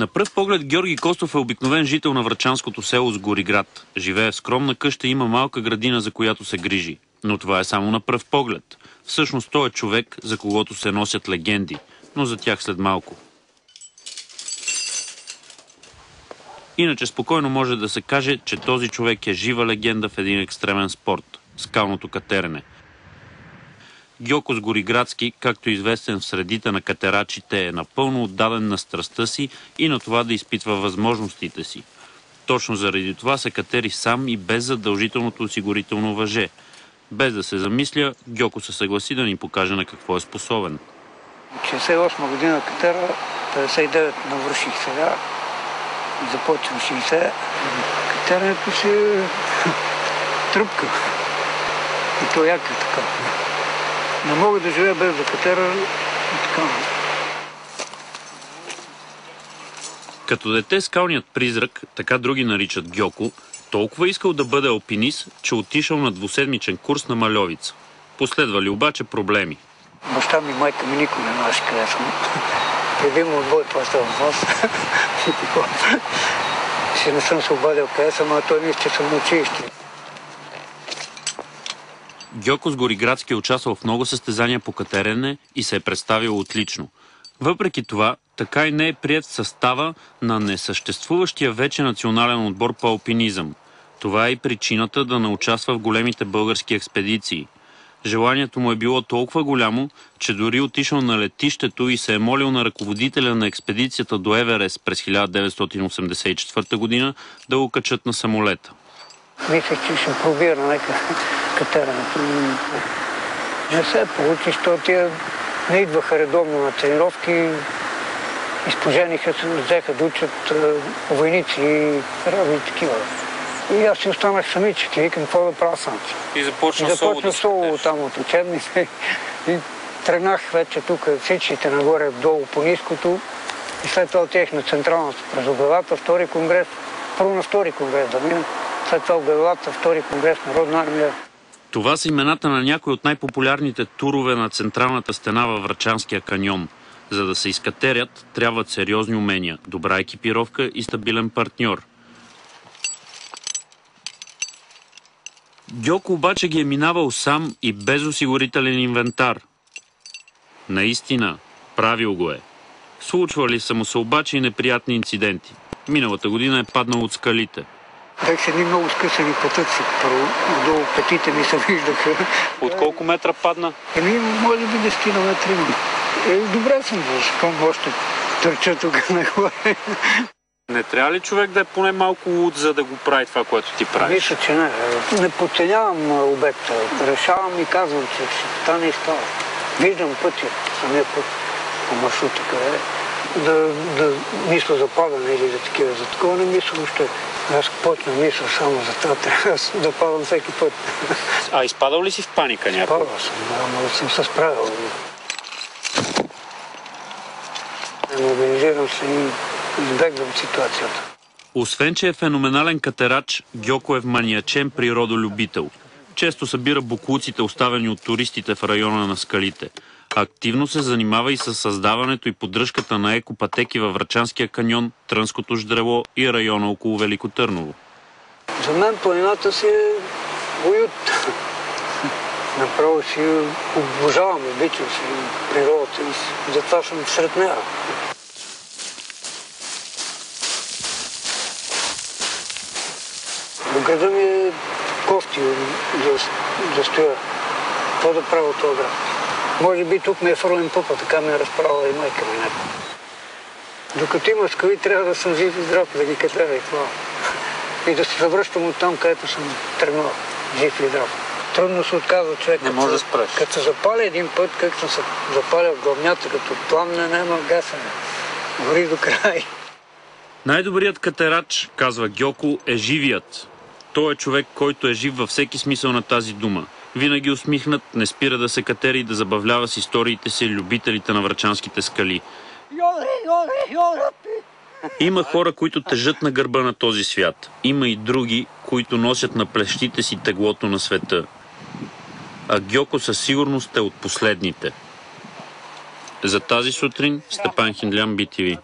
На пръв поглед Георги Костов е обикновен жител на врачанското село с Гориград. Живее в скромна къща и има малка градина, за която се грижи. Но това е само на пръв поглед. Всъщност той е човек, за когото се носят легенди, но за тях след малко. Иначе спокойно може да се каже, че този човек е жива легенда в един екстремен спорт – скалното катерене. Гьоко с Гориградски, както е известен в средите на катерачите, е напълно отдаден на страстта си и на това да изпитва възможностите си. Точно заради това се катери сам и без задължителното осигурително въже. Без да се замисля, Гьоко се съгласи да ни покаже на какво е способен. 68 година катера, 59 навърших сега, започвам 60. Катеренето си е тръпка. И то яка така. Не мога да живея без да катера и така. Като дете скалният призрак, така други наричат Гьоко, толкова искал да бъде алпинист, че отишъл на двуседмичен курс на Мальовица. Последвали обаче проблеми. Баща ми и майка ми никой не знаеше къде съм. Преди му отбой това става въпрос. Ще не съм се обадил къде съм, а той мисли, че съм на училище. Гьоко с Гориградски е участвал в много състезания по катерене и се е представил отлично. Въпреки това, така и не е приет в състава на несъществуващия вече национален отбор по алпинизъм. Това е и причината да не участва в големите български експедиции. Желанието му е било толкова голямо, че дори отишъл на летището и се е молил на ръководителя на експедицията до Еверест през 1984 година да го качат на самолета. Мислех, че ще пробия на нека катеренето. Не се получи, защото тия не идваха редовно на тренировки. Изпожениха се, взеха да учат войници и разни такива. И аз си останах самичък и викам, какво да правя сам. И започна соло там от учебните. И тръгнах вече тук всичките нагоре, долу по ниското. И след това отех на Централната през Обявата, втори конгрес. Първо на втори конгрес да мина. След това Обявата, втори конгрес Народна армия. Това са имената на някои от най-популярните турове на централната стена във Врачанския каньон. За да се изкатерят, трябват сериозни умения, добра екипировка и стабилен партньор. Гьоко обаче ги е минавал сам и без осигурителен инвентар. Наистина, правил го е. Случвали са му се обаче и неприятни инциденти. Миналата година е паднал от скалите. Бях едни много скъсани пътъци. Долу петите ми се виждаха. От колко метра падна? Може би 10 на метри. Добре съм бил, още търча тук нагоре. Не трябва ли човек да е поне малко луд, за да го прави това, което ти правиш? Мисля, че не. Не подценявам обекта. Решавам и казвам, че ще стане и става. Виждам пътя, самия път по маршрута къде е. Да мисля за падане или за такива. За такова не мисля въобще. Аз почна мисля само за това. Трябва да падам всеки път. А изпадал ли си в паника някой? Изпадал съм, но съм се справил. Организирам се и избегвам ситуацията. Освен, че е феноменален катерач, Гьоко е маниачен природолюбител. Често събира боклуците, оставени от туристите в района на скалите. Активно се занимава и с създаването и поддръжката на екопътеки във Врачанския каньон, Трънското ждрело и района около Велико Търново. За мен планината си е уют. Направо си обожавам, обичам си природата и затова съм сред нея. До града ми е кофти да стоя. Какво да правя от този град? Може би тук ми е фърлен пъпа, така ме е разправила и майка ми. Докато има скали, трябва да съм жив и здрав, да ги катера и това. И да се завръщам от там, където съм тръгнал, жив и здрав. Трудно се отказва човек. Не може да спреш. Като се запаля един път, както съм се запалял в главнята, като пламне, няма гасене. Гори до край. Най-добрият катерач, казва Гьоко, е живият. Той е човек, който е жив във всеки смисъл на тази дума. Винаги усмихнат, не спира да се катери и да забавлява с историите си любителите на врачанските скали. Има хора, които тежат на гърба на този свят. Има и други, които носят на плещите си теглото на света. А Гьоко със сигурност е от последните. За тази сутрин Степан Хинлян, BTV.